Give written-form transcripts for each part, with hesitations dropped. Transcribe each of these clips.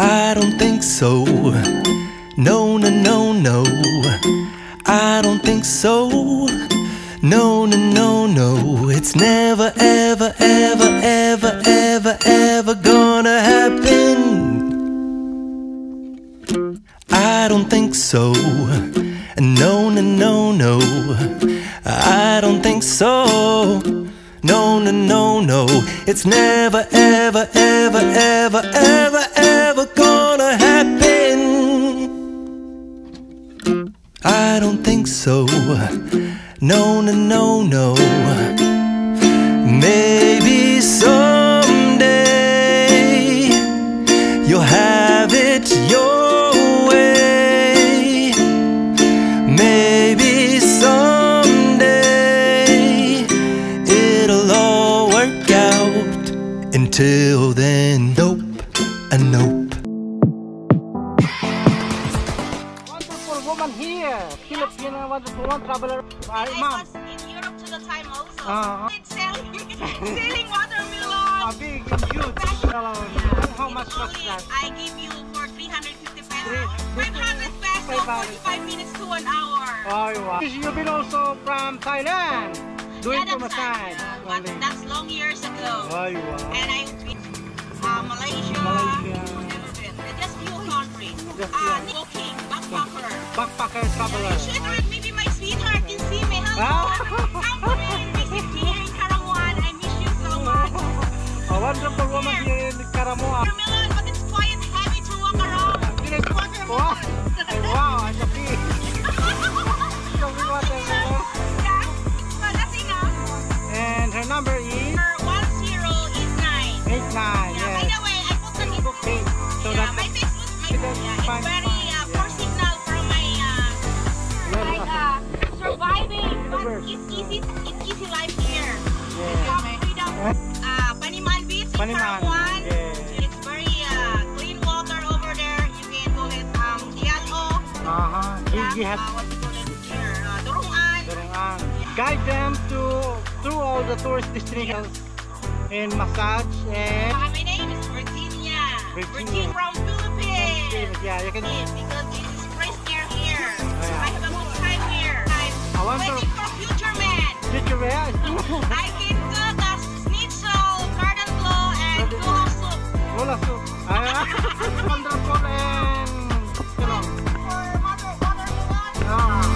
I don't think so. No, no, no, no. I don't think so. No, no, no, no. It's never, ever, ever, ever, ever, ever gonna happen. I don't think so. No, no, no, no. I don't think so. No, no, no, no. It's never, ever, ever, ever, ever, ever gonna happen. I don't think so. No, no, no, no. Maybe someday you'll have it your way. Maybe someday it'll all work out. Until then, nope, and nope. Wonderful woman here, Filipino wonderful one traveler. I was in Europe to the time also. Selling watermelon. Big and huge. How much was that? I give you for 350 pesos. 500 pesos, 45 minutes to an hour. Oh, wow. You've been also from Thailand, doing Yeah, for massage. but that's long years ago. Oh, wow. And I've been Malaysia. Never been. Just few countries. Walking, backpacker. Backpacker traveler. Sweetheart, maybe my sweetheart can see me. Hello. Come and visit here in Karawan. I miss you so much. A wonderful woman here in Karamoa. Watermelon, but it's quite heavy to walk around. Wow, wow, it's a big. Watermelon. Yeah, but that's enough. And her number is 1089. 89. Yeah, by Yes. the way, I put the Facebook page. So yeah, that's my Facebook, it's fine, very fine, poor signal from my yeah. surviving, but it's easy life here. You have freedom. Paniman Beach in Paniman, Karawan. yeah. It's very clean water over there. You can call it Dialo. You have What do you call it here? Durungan. guide them through all the tourist destinations in massage and My name is Virginia. Virginia. From Philippines. yeah, you can. Because it's fresh air here. yeah. I have a good time here. I'm want to- waiting for future man. Did you wear? I can cook a schnitzel, garden glow, and gula soup. Wala soup. Wonderful and you know. For watermelon.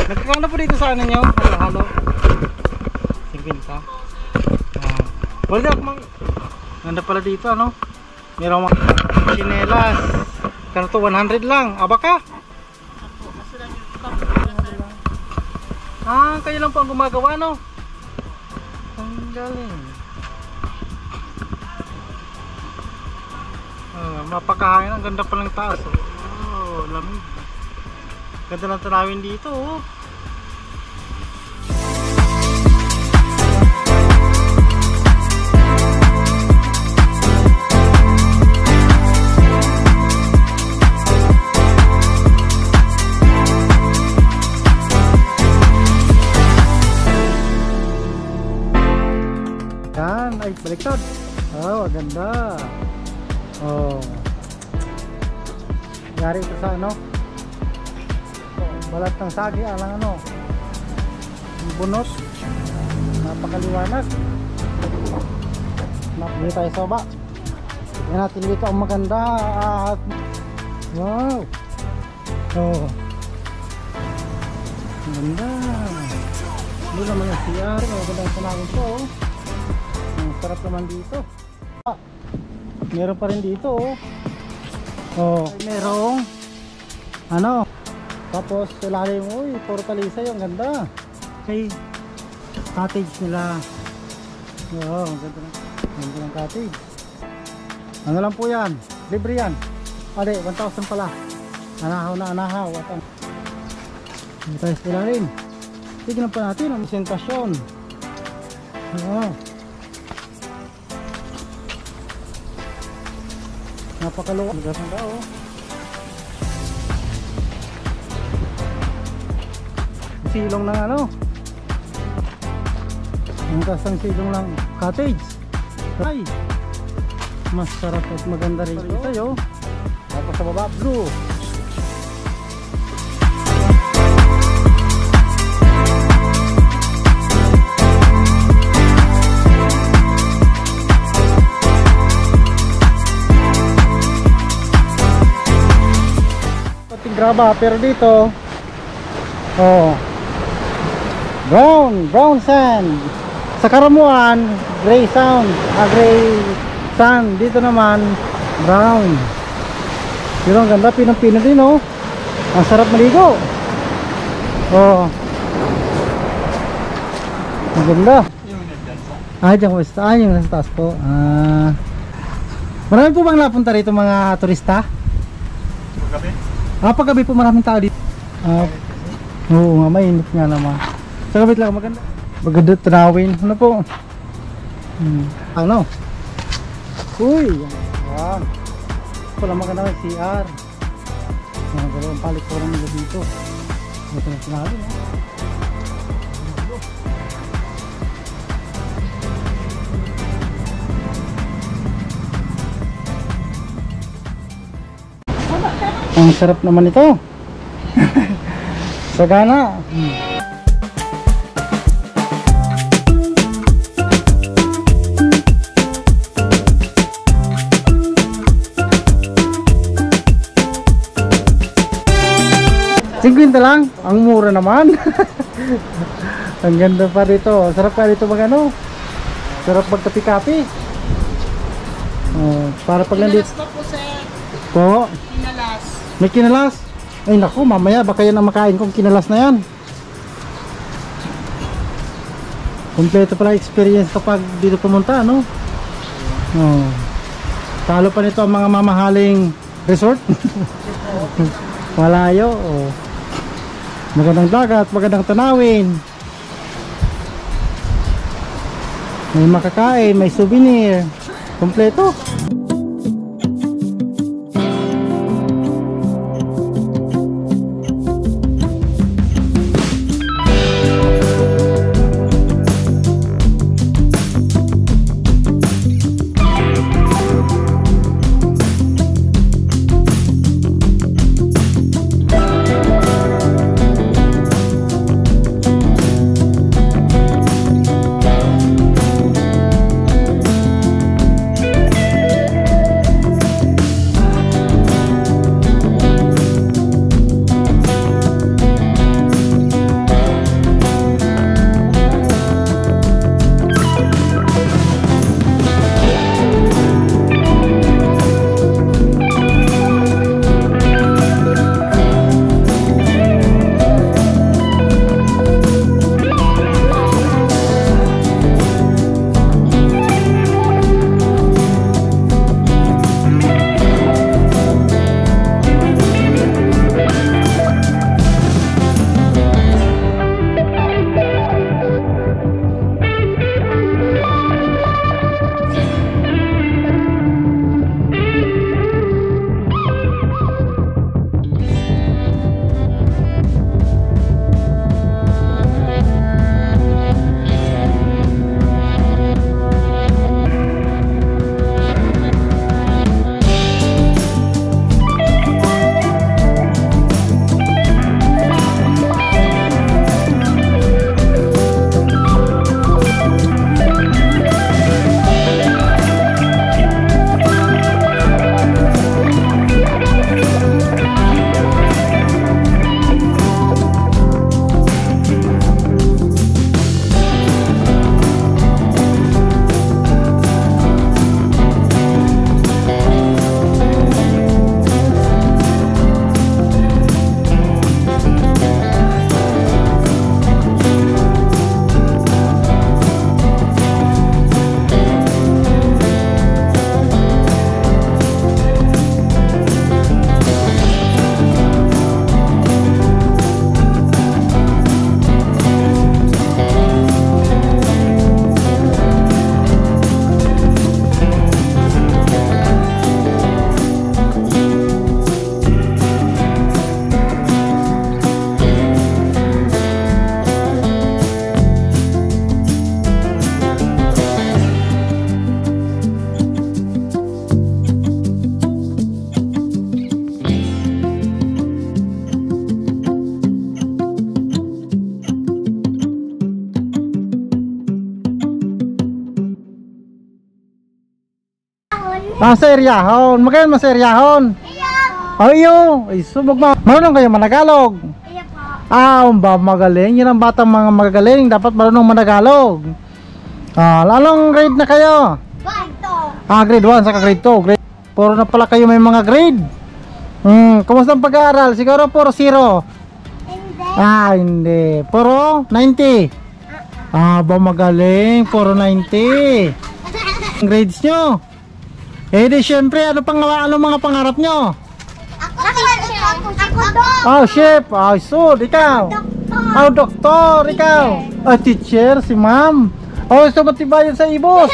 Nagkakano po dito sa ano nyo? Halo-halo. 50. Wala akong ganda pala dito ano? Merong mga chinelas. Kano to 100 lang. Aba ka? Kayo lang po ang gumagawa no? Ang galing. Mapakahangin. Ang ganda palang taas. Oh, lamig. Ganda ng tanawin dito oh. Yan, ay baliktad. Oh, ganda. Oh. Yari ito sa ano? Balat ng sagi, alang ano? Yung bunot. Napakaliwanag. Hindi tayo sa baba. Yan natin dito ang maganda at wow. Oh. Ganda. Hindi naman yung CR. Magandang tanawin ko oh. Ang sarap naman dito. Meron pa rin dito oh. Oh, merong ano? Tapos ilalim mo, uy, fortaleza yung ganda. Okay, cottage nila. Wow, ang ganda ng cottage. Ano lang po yan? Libre yan. Ade, 1,000 pala. Anahaw na anahaw. At ang... Hindi tayo sa ilalim. Tignan pa natin ang presentasyon. Oo. Napakaluwa. Lugar ng tao. Silong ng ano. Ang kasang silong ng cottage. Ay! Mas sarap at maganda rin ito yo. Tapos sa baba blue. Pati graba pero dito oh brown sand. Sa Karamuan gray sand, dito naman brown. Pero ang ganda, pinang-pino din oh. Ang sarap maligo. Oh. Ang ganda. Diyan ko basta. Yung nasa taas po. Marami po bang napunta rito mga turista? Paggabi? Paggabi po maraming tao dito. Oo nga, mainit nga naman. Sa gabi lang maganda. Maganda tanawin. Ano po? Ano? Uy! Yan. Wala maganda may CR. Mga dalawang palit po naman dito. Ito na sinabi. Ang sarap naman ito. Sagana. Singkwinta lang, ang mura naman. Ang ganda pa dito. Sarap pa dito magano. Sarap magkapi-kapi. Para pag nandito. Kinalas pa po, sir. Po. Kinalas. May kinalas. Ay naku, mamaya baka yan ang makain kong kinalas na yan. Kompleto pala experience kapag dito pumunta, no? Talo pa nito ang mga mamahaling resort. Malayo. Magandang dagat, magandang tanawin. May makakain, may souvenir. Kompleto. Sa eryahon. Magayon mo sa eryahon. Ayo. Ay, subog mo. Marunong kayo managalog. Magaling. Yan ang batang mga magagaling. Dapat marunong managalog. Anong grade na kayo? Grade 1 saka grade 2. Puro na pala kayo may mga grade. Kumusta ang pag-aaral? Siguro puro 0. Hindi. Puro 90. Magaling. Puro 90. Grades nyo. Di syempre, ano mga pangarap nyo? Chef. Sud, ikaw. Doktor, ikaw. Teacher, si ma'am. Gusto matibayan sa ibos.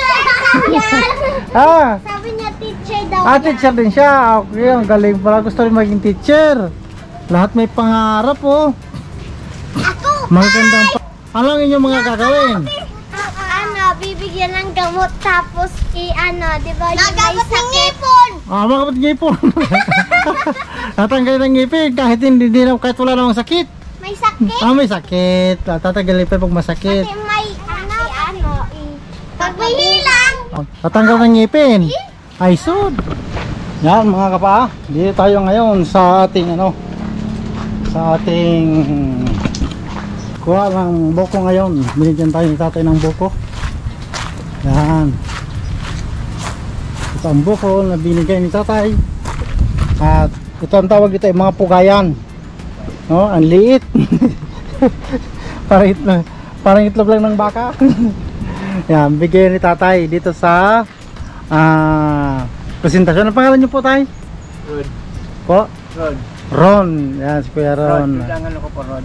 Sabi niya teacher daw. Teacher din siya. Okay, ang galing pala. Gusto rin maging teacher. Lahat may pangarap, oh. Magandang Anong inyong mga gagawin? Bibigyan ng gamot tapos di ba yung may sakit? Magagamot ng ngipon. Tatanggalin ng ngipin kahit kahit wala namang sakit. May sakit? May sakit. Tatanggalin pa pag masakit. Kasi may pag may hilang. Tatanggal ng ngipin. Ay, sud. Yan mga kapa. Dito tayo ngayon sa ating sa ating kuha ng buko ngayon. Binigyan tayo ni tatay ng buko. Yan. Ito ang buko na binigay ni tatay. At ito ang tawag dito ay mga pugayan. Ang liit. Parang itlog lang ng baka. Yan, bigay ni tatay dito sa presentasyon. Ang pangalan niyo po, tay? Rod. Po? Rod. Ron. Yan, si Kuya Ron. Rod. Ang ko po, Rod.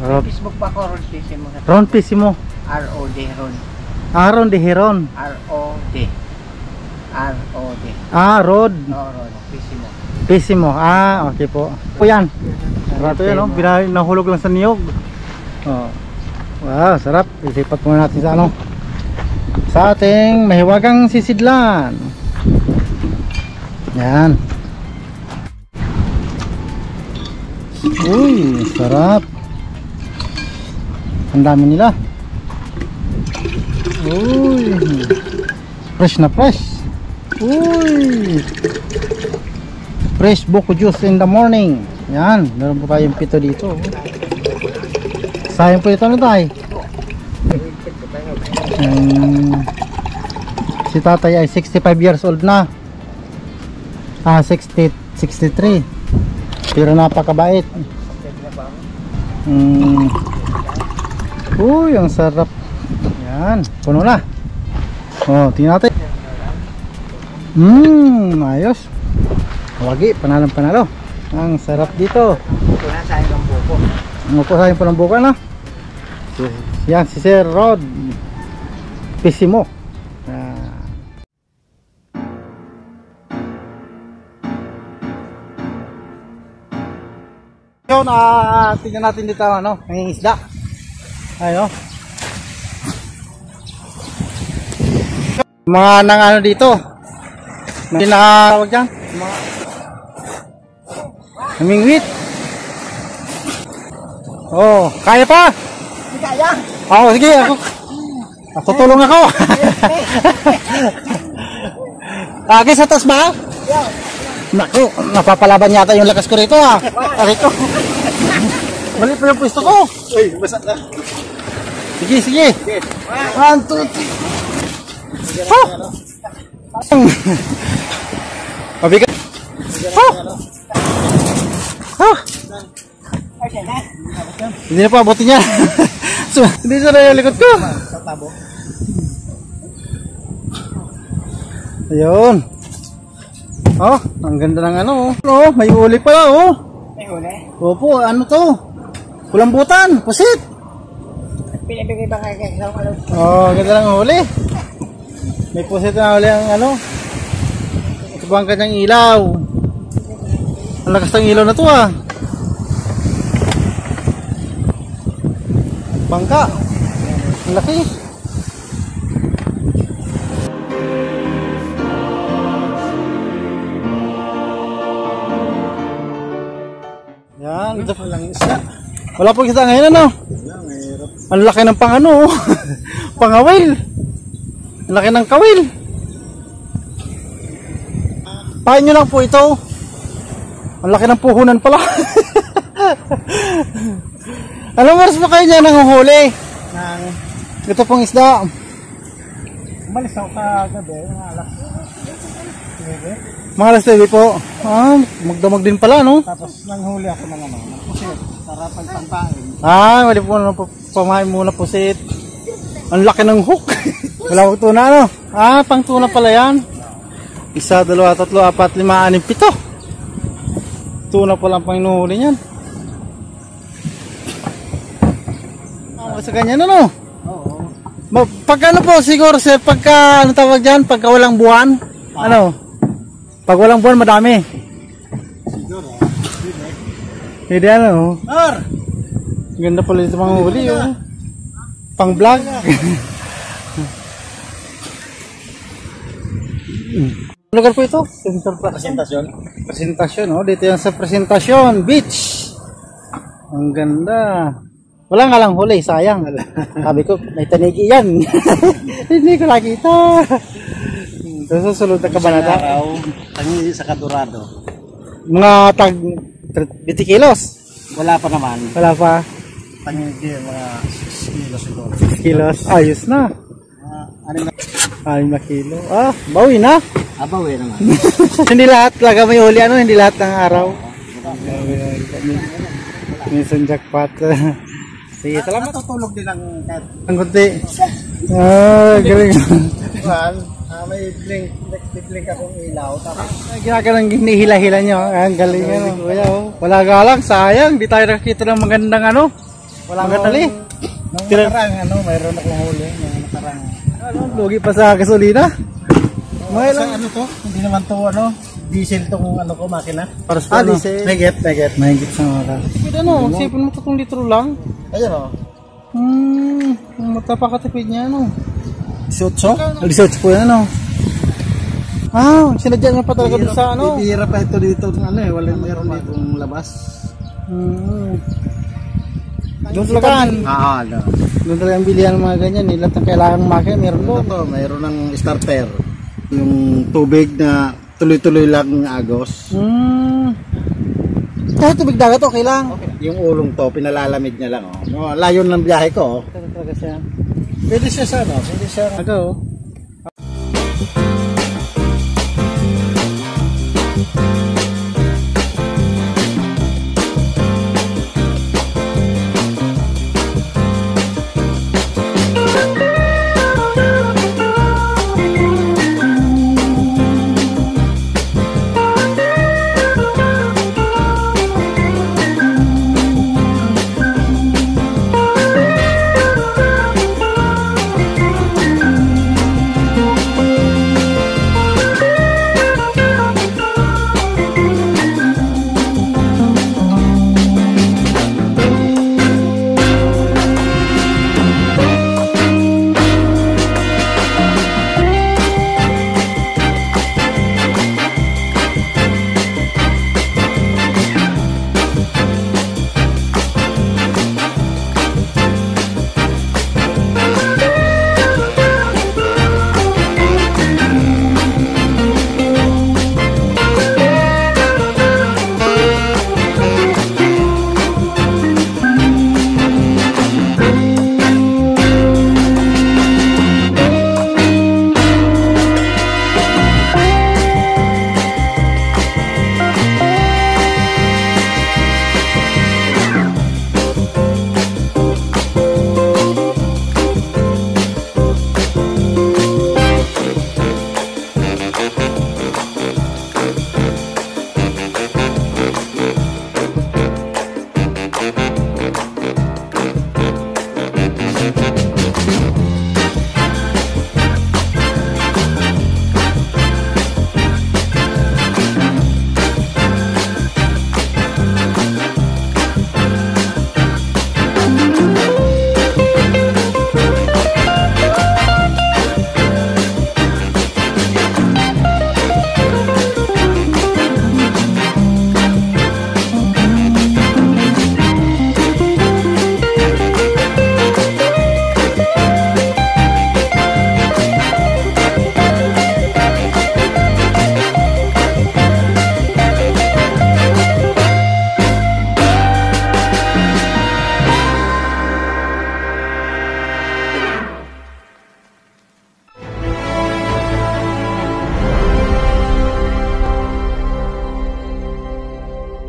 Rod. Facebook pa ko, Rod Pisimo. Ron Pisimo. R-O-D, Ron. Ron de Heron. R-O-D. R-O-D. Rod. Rod. Pisimo. Pisimo. Okay po. Po yan. Rato yan, nahulog lang sa niyog. Wow, sarap. Isipat muna natin sa sa ating mahiwagang sisidlan. Yan. Uy, sarap. Ang dami nila. Uy, fresh na fresh. Uy, fresh buko juice in the morning. Yan, meron po tayong 7 dito. Sayang po ito tayo. Si tatay ay 65 years old na. 63. Pero napakabait. Uy, ang sarap. Yan, puno na. Tingnan natin. Ayos. Wagi, panalo. Ang sarap dito. Sayang ng buko. Sayang po ng buko, Yan, si Sir Rod Pisimo. Yun, tingnan natin dito, nangingisda. Ayun, mga nang dito. Tinatawag dyan. Namingwit. Kaya pa? Kaya? Sige, ako. Tutulong ako. Agis sa taas ba? Naku, napapalaban yata yung lakas ko rito, Rito. Mali pa yung pwesto ko. Uy, basa na. Sige. 1, 2, 3. Mabigat. Hindi na pa abutin niya. Hindi na yung likod ko. Ayun. Ang ganda ng may uli pala, May huli? Opo, to? Kulambutan, pusit. Pinibigay ba kayo Ganda ng huli. May pusit na huli ang ito ba ang kanyang ilaw? Ang lakas ng ilaw na to, Bangka. Ang laki. Yan, ito pa lang isda. Wala pong isda ngayon, Ang laki ng pangawil. Ang laki ng kawil. Pain nyo lang po ito. Ang laki ng puhunan pala. Anong oras pa kayo niya nanguhuli? Ito pong isda. Umalis ako kagabi, Mga alas 9 po. Magdamag din pala, no? tapos nanghuli ako ng ano, ng pusit, para pagpampain. Mali po na pamahin muna pusit. Ang laki ng hook. Wala ko tuna, no? Pang tuna pala yan. 1, 2, 3, 4, 5, 6, 7. Tuna pala ang panginuhuli niyan. Sa ganyan, ano? Oo. Pag ano po siguro, sir, pagka, ano tawag dyan? Pagka walang buwan? Ano? Pag walang buwan, madami. Siguro. Hindi ano. Sir! Ganda pala dito mga huli, oh. Pang vlog. Lugar po ito? Presentasyon. Presentasyon, oh. Dito yan sa Presentasyon Beach. Ang ganda. Wala nga lang huli, sayang. Sabi ko, may tanigi yan. Hindi ko nakita. Ito sa sulod na kabanata. Tangi sa Kadurado. Mga tag 20 kilos. Wala pa naman. Wala pa. Tangi mga 6 kilos siguro. 6 kilos. Ayos na. Ano na? 6 na kilo. Bawi na. Abaw naman. Hindi lahat talaga may huli, ano? Hindi lahat ng araw. Minsan jackpot. Sige, salamat. Natutulog din ang cat. Ang kunti. Galing. Well, may blink akong ilaw. Tapos Ginagalang hinihila-hila nyo. Ang galing ano. Kuya, oh. Wala galang, sayang. Di tayo nakikita ng magandang ano. wala Magandang huli. Nung nakarang, mayroon akong huli. Nung nakarang. Lugi pa sa gasolina. Mga ilang ano to? Hindi naman to diesel tong ano ko, makina. Paras pa, no? Diesel. May get. Mahigit sa oras. Pwede ano, sipin mo 3 litro lang. Ayun o. Matapakatipid niya, ano. 18? 18 po yan, ano. Sinadya niya pa talaga doon sa ano. Bibira pa ito dito ng walang meron ditong labas. Doon talaga. Doon. Doon talaga ang bilihan ng mga ganyan. Lahat ng kailangang makina, meron doon. Ito, mayroon ng starter. Yung tubig na tuloy-tuloy lang agos. Kahit tubig dagat, okay lang. Yung ulong to, pinalalamig niya lang. Layo ng biyahe ko. Ito talaga siya. Pwede siya sa pwede siya. Ako.